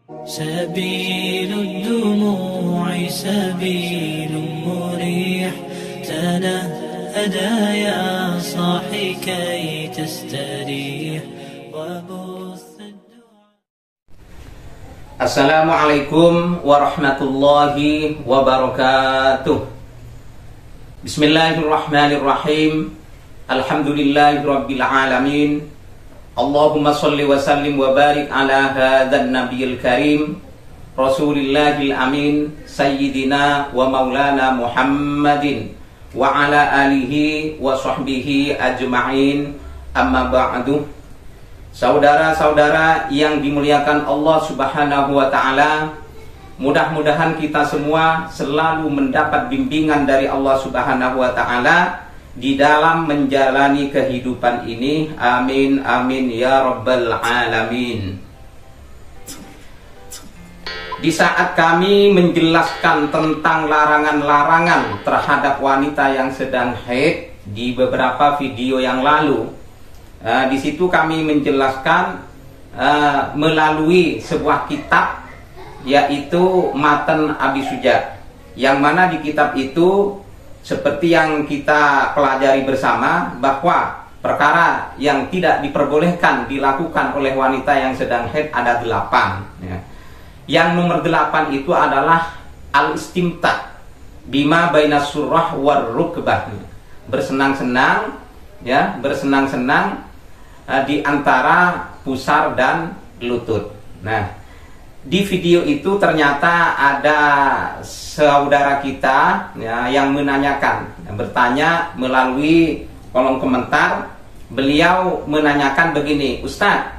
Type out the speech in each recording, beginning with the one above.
سبيل الدموع سبيل مريح تنهدى يا صاحي كي تستريح وبث Assalamualaikum warahmatullahi wabarakatuh. Bismillahirrahmanirrahim. Alhamdulillahirabbil alamin. Allahumma shalli wa sallim wa barik ala hadzal nabiyil karim Rasulillahil amin sayyidina wa maulana Muhammadin wa ala alihi wa sahbihi ajma'in. Amma ba'du. Saudara-saudara yang dimuliakan Allah Subhanahu wa taala, mudah-mudahan kita semua selalu mendapat bimbingan dari Allah Subhanahu wa taala di dalam menjalani kehidupan ini. Amin amin ya rabbal alamin. Di saat kami menjelaskan tentang larangan-larangan terhadap wanita yang sedang haid di beberapa video yang lalu, di situ kami menjelaskan melalui sebuah kitab, yaitu Matan Abi Suja, yang mana di kitab itu seperti yang kita pelajari bersama bahwa perkara yang tidak diperbolehkan dilakukan oleh wanita yang sedang haid ada 8 ya. Yang nomor 8 itu adalah al-istimta bima bainas surrah war rukbah, bersenang-senang ya, bersenang-senang di antara pusar dan lutut. Nah, di video itu ternyata ada saudara kita ya, yang menanyakan, bertanya melalui kolom komentar. Beliau menanyakan begini, Ustadz,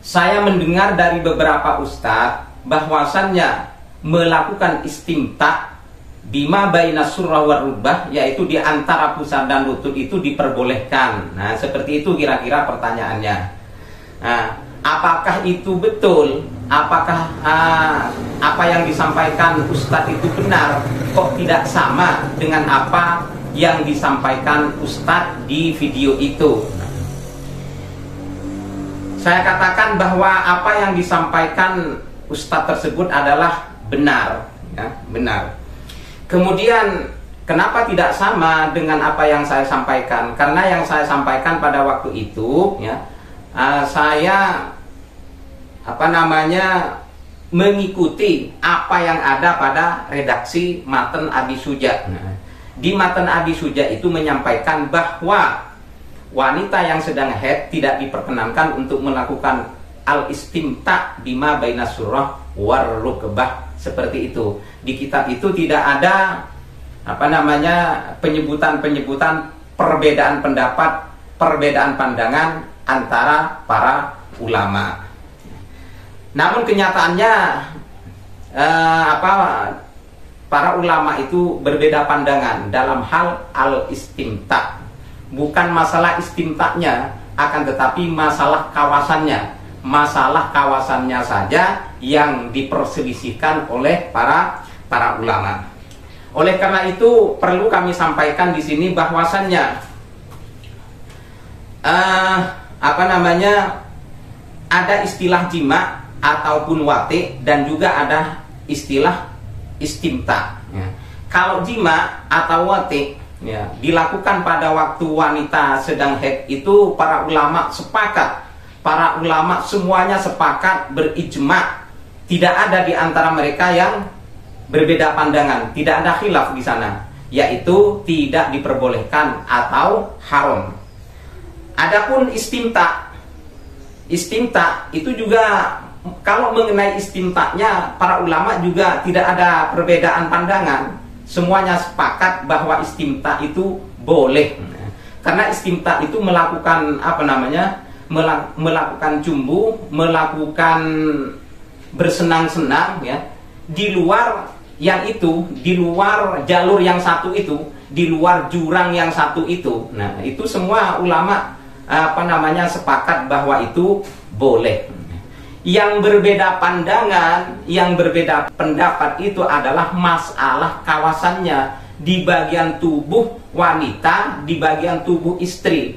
saya mendengar dari beberapa ustadz bahwasannya melakukan istimta bima bainas surrah war rukbah, yaitu di antara pusar dan lutut itu diperbolehkan. Nah, seperti itu kira-kira pertanyaannya. Nah, apakah itu betul? Apakah apa yang disampaikan ustadz itu benar? Kok tidak sama dengan apa yang disampaikan ustadz di video itu? Saya katakan bahwa apa yang disampaikan ustadz tersebut adalah benar ya, benar. Kemudian kenapa tidak sama dengan apa yang saya sampaikan? Karena yang saya sampaikan pada waktu itu ya, saya mengikuti apa yang ada pada redaksi Matan Abi Suja. Nah, di Matan Abi Suja itu menyampaikan bahwa wanita yang sedang haid tidak diperkenankan untuk melakukan al-istimta bima bainas surrah war rukbah, seperti itu. Di kitab itu tidak ada penyebutan-penyebutan perbedaan pendapat, perbedaan pandangan antara para ulama. Namun kenyataannya para ulama itu berbeda pandangan dalam hal al-istimta. Bukan masalah istimtanya, akan tetapi masalah kawasannya. Masalah kawasannya saja yang diperselisihkan oleh para ulama. Oleh karena itu perlu kami sampaikan di sini bahwasannya ada istilah jima ataupun wati, dan juga ada istilah istimta ya. Kalau jima atau wati ya, dilakukan pada waktu wanita sedang haid itu para ulama sepakat, para ulama semuanya sepakat, berijma, tidak ada di antara mereka yang berbeda pandangan, tidak ada khilaf di sana, yaitu tidak diperbolehkan atau haram. Adapun istimta itu juga, kalau mengenai istimtanya para ulama juga tidak ada perbedaan pandangan. Semuanya sepakat bahwa istimta itu boleh. Karena istimta itu melakukan melakukan jumbu, melakukan bersenang-senang ya, di luar yang itu, di luar jalur yang satu itu, di luar jurang yang satu itu. Nah, itu semua ulama sepakat bahwa itu boleh. Yang berbeda pandangan, yang berbeda pendapat itu adalah masalah kawasannya, di bagian tubuh wanita, di bagian tubuh istri,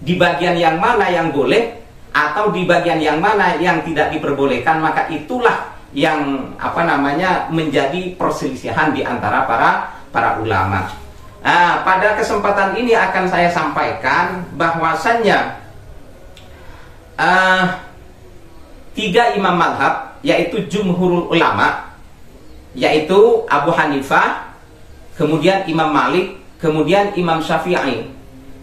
di bagian yang mana yang boleh atau di bagian yang mana yang tidak diperbolehkan, maka itulah yang menjadi perselisihan di antara para ulama. Nah, pada kesempatan ini akan saya sampaikan bahwasannya 3 imam mazhab, yaitu jumhurul ulama, yaitu Abu Hanifah, kemudian Imam Malik, kemudian Imam Syafi'i.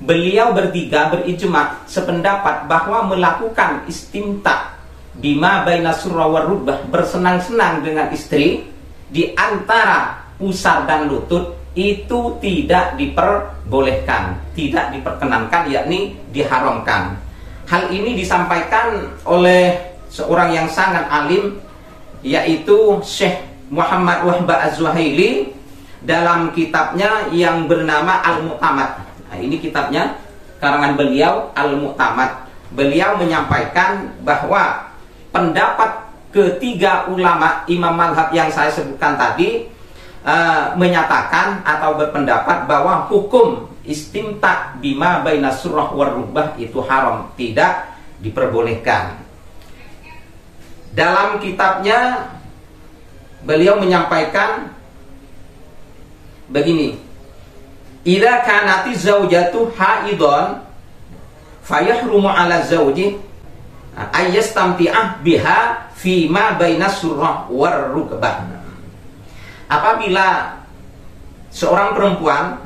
Beliau bertiga berijma sependapat bahwa melakukan istimta bima baina surra war rukbah, bersenang-senang dengan istri di antara pusar dan lutut, itu tidak diperbolehkan, tidak diperkenankan, yakni diharamkan. Hal ini disampaikan oleh seorang yang sangat alim, yaitu Syekh Muhammad Wahba Az-Zuhaili dalam kitabnya yang bernama Al-Mu'tamad. Nah, ini kitabnya karangan beliau, Al-Mu'tamad. Beliau menyampaikan bahwa pendapat ketiga ulama imam mazhab yang saya sebutkan tadi menyatakan atau berpendapat bahwa hukum istimta bima baina surrah war rukbah itu haram, tidak diperbolehkan. Dalam kitabnya beliau menyampaikan begini: idza kanati zaujatu haidon fayahrumu ala zauji ayyastamti'ah biha fima baina surrah war rukbah. Apabila seorang perempuan,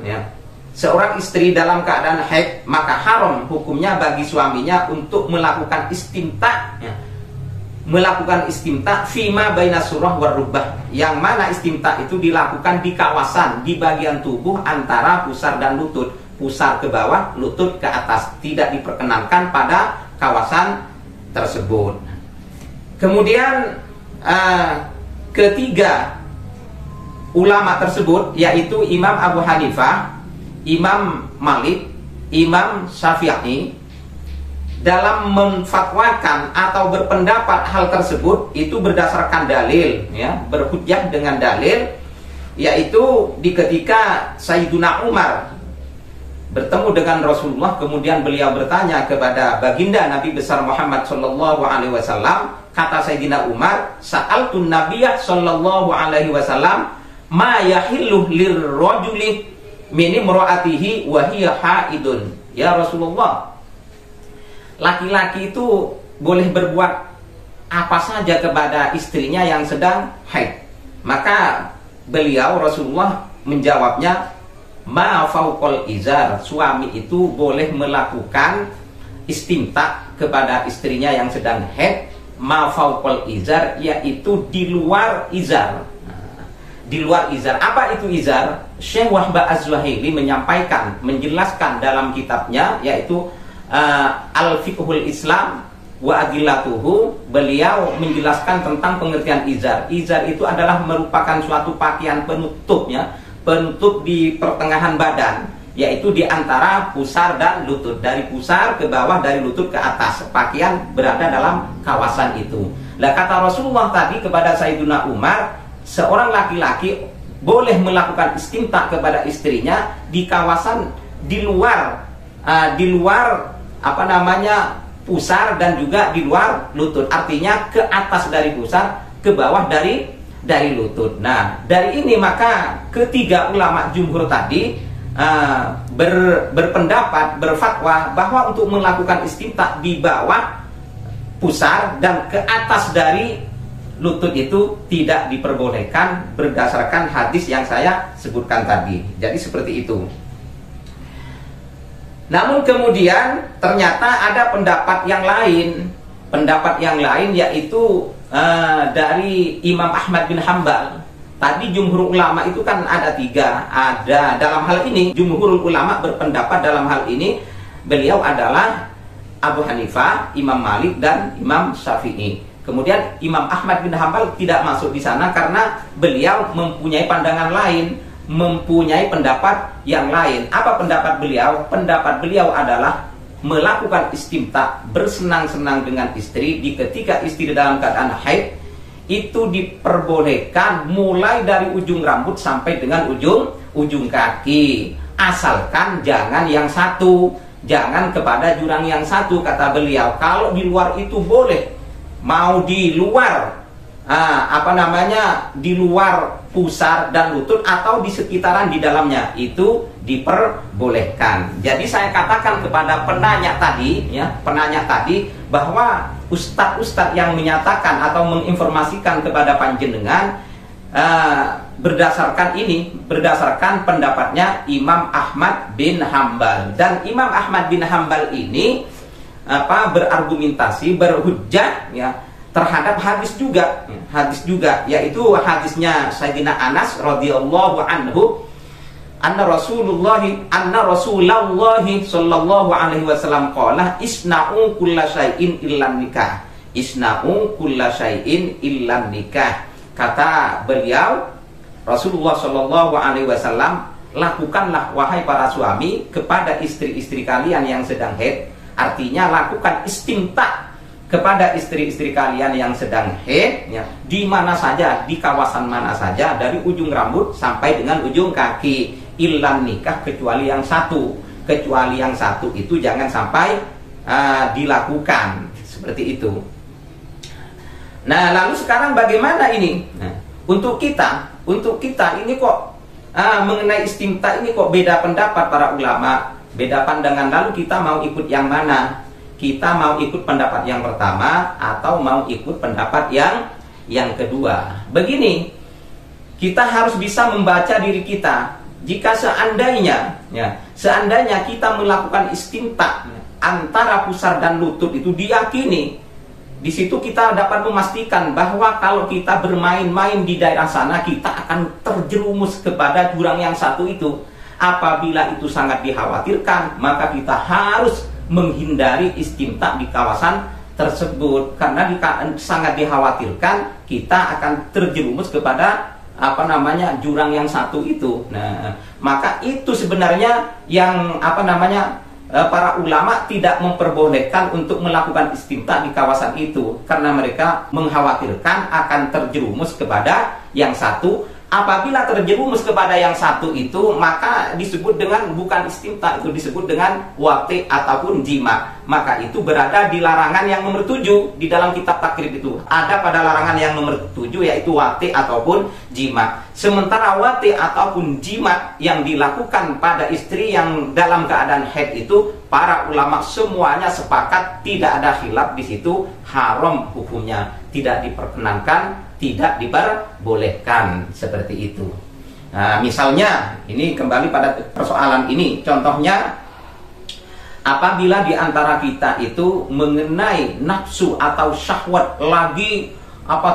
seorang istri dalam keadaan haid, maka haram hukumnya bagi suaminya untuk melakukan istimta, melakukan istimta fima baina surrah war rukbah, yang mana istimta itu dilakukan di kawasan, di bagian tubuh antara pusar dan lutut, pusar ke bawah, lutut ke atas, tidak diperkenankan pada kawasan tersebut. Kemudian ketiga ulama tersebut, yaitu Imam Abu Hanifah, Imam Malik, Imam Syafi'i, dalam menfatwakan atau berpendapat hal tersebut itu berdasarkan dalil, berhujjah dengan dalil, yaitu di ketika Sayyiduna Umar bertemu dengan Rasulullah, kemudian beliau bertanya kepada baginda Nabi besar Muhammad sallallahu alaihi wasallam. Kata Sayyidina Umar, sa'altun Nabiyah sallallahu alaihi wasallam ma yahillu lirrajuli min imra'atihi wa hiya haidun. Ya Rasulullah, laki-laki itu boleh berbuat apa saja kepada istrinya yang sedang haid. Maka beliau Rasulullah menjawabnya, ma fauqal izar, suami itu boleh melakukan istimta kepada istrinya yang sedang haid, ma fauqal izar, yaitu di luar izar. Di luar izar. Apa itu izar? Syekh Wahba Az-Zuhaili menyampaikan, menjelaskan dalam kitabnya, yaitu Al-Fiqhul Islam wa Adillatuhu. Beliau menjelaskan tentang pengertian izar. Izar itu adalah merupakan suatu pakaian penutupnya, penutup di pertengahan badan, yaitu di antara pusar dan lutut. Dari pusar ke bawah, dari lutut ke atas, pakaian berada dalam kawasan itu. Nah, kata Rasulullah tadi kepada Sayyiduna Umar, seorang laki-laki boleh melakukan istimta kepada istrinya di kawasan di luar pusar dan juga di luar lutut. Artinya ke atas dari pusar, ke bawah dari lutut. Nah, dari ini maka ketiga ulama jumhur tadi berpendapat, berfatwa bahwa untuk melakukan istimta di bawah pusar dan ke atas dari lutut itu tidak diperbolehkan berdasarkan hadis yang saya sebutkan tadi. Jadi seperti itu. Namun kemudian ternyata ada pendapat yang lain, yaitu dari Imam Ahmad bin Hambal. Tadi jumhur ulama itu kan ada 3. Ada dalam hal ini jumhur ulama berpendapat dalam hal ini beliau adalah Abu Hanifah, Imam Malik dan Imam Syafi'i. Kemudian Imam Ahmad bin Hambal tidak masuk di sana karena beliau mempunyai pandangan lain, mempunyai pendapat yang lain. Apa pendapat beliau? Pendapat beliau adalah melakukan istimta, bersenang-senang dengan istri di ketika istri dalam keadaan haid itu diperbolehkan mulai dari ujung rambut sampai dengan ujung kaki, asalkan jangan yang satu, jangan kepada jurang yang satu, kata beliau. Kalau di luar itu boleh, mau di luar di luar pusar dan lutut atau di sekitaran di dalamnya, itu diperbolehkan. Jadi saya katakan kepada penanya tadi, bahwa ustadz-ustadz yang menyatakan atau menginformasikan kepada panjenengan berdasarkan pendapatnya Imam Ahmad bin Hambal. Dan Imam Ahmad bin Hambal ini berargumentasi, berhujjah terhadap hadis juga, yaitu hadisnya Sayyidina Anas radhiyallahu anhu, anna Rasulullah sallallahu alaihi wasallam qala isna'u kulla syai'in illan nikah. Isna'u kulla syai'in illan nikah. Kata beliau, Rasulullah sallallahu alaihi wasallam, lakukanlah wahai para suami kepada istri-istri kalian yang sedang haid. Artinya lakukan istimta kepada istri-istri kalian yang sedang haid, di mana saja, di kawasan mana saja, dari ujung rambut sampai dengan ujung kaki, illan nikah, kecuali yang satu. Kecuali yang satu itu jangan sampai dilakukan seperti itu. Nah, lalu sekarang bagaimana ini? Nah, untuk kita ini kok mengenai istimta ini kok beda pendapat para ulama, beda pandangan. Lalu kita mau ikut yang mana? Kita mau ikut pendapat yang pertama atau mau ikut pendapat yang kedua? Begini, kita harus bisa membaca diri kita. Jika seandainya kita melakukan istimta antara pusar dan lutut, itu diyakini, di situ kita dapat memastikan bahwa kalau kita bermain-main di daerah sana, kita akan terjerumus kepada jurang yang satu itu. Apabila itu sangat dikhawatirkan, maka kita harus menghindari istimta di kawasan tersebut, karena sangat dikhawatirkan kita akan terjerumus kepada jurang yang satu itu. Nah, maka itu sebenarnya yang para ulama tidak memperbolehkan untuk melakukan istimta di kawasan itu, karena mereka mengkhawatirkan akan terjerumus kepada yang satu. Apabila terjerumus kepada yang satu itu, maka disebut dengan bukan istimta, itu disebut dengan wati ataupun jima. Maka itu berada di larangan yang nomor 7 di dalam kitab takrib itu. Ada pada larangan yang nomor 7, yaitu wati ataupun jima. Sementara wati ataupun jima yang dilakukan pada istri yang dalam keadaan haid itu, para ulama semuanya sepakat, tidak ada khilaf di situ, haram hukumnya, tidak diperkenankan, tidak diperbolehkan seperti itu. Nah, misalnya ini kembali pada persoalan ini, contohnya apabila di antara kita itu mengenai nafsu atau syahwat lagi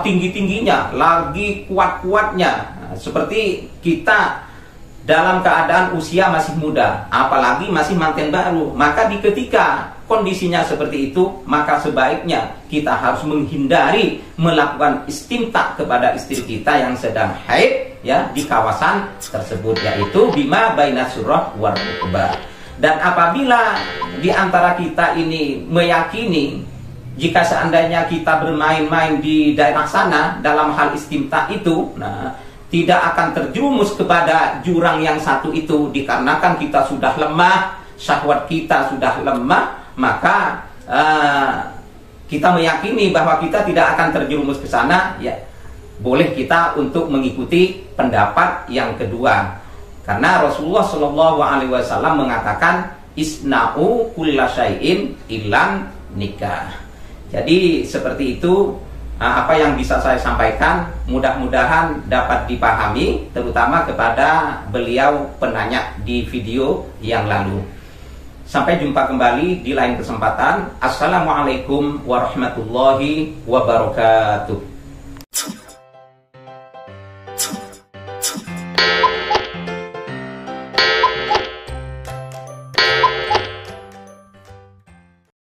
tinggi-tingginya, lagi kuat-kuatnya, seperti kita dalam keadaan usia masih muda, apalagi masih manten baru, maka di ketika kondisinya seperti itu, maka sebaiknya kita harus menghindari melakukan istimta kepada istri kita yang sedang haid di kawasan tersebut, yaitu bima baina surah war rukbah. Dan apabila di antara kita ini meyakini jika seandainya kita bermain-main di daerah sana dalam hal istimta itu, tidak akan terjerumus kepada jurang yang satu itu, dikarenakan kita sudah lemah, syahwat kita sudah lemah, maka kita meyakini bahwa kita tidak akan terjerumus ke sana, boleh kita untuk mengikuti pendapat yang kedua, karena Rasulullah Shallallahu Alaihi Wasallam mengatakan isna'u kulla syai'in illan nikah. Jadi seperti itu apa yang bisa saya sampaikan, mudah-mudahan dapat dipahami, terutama kepada beliau penanya di video yang lalu. Sampai jumpa kembali di lain kesempatan. Assalamualaikum warahmatullahi wabarakatuh.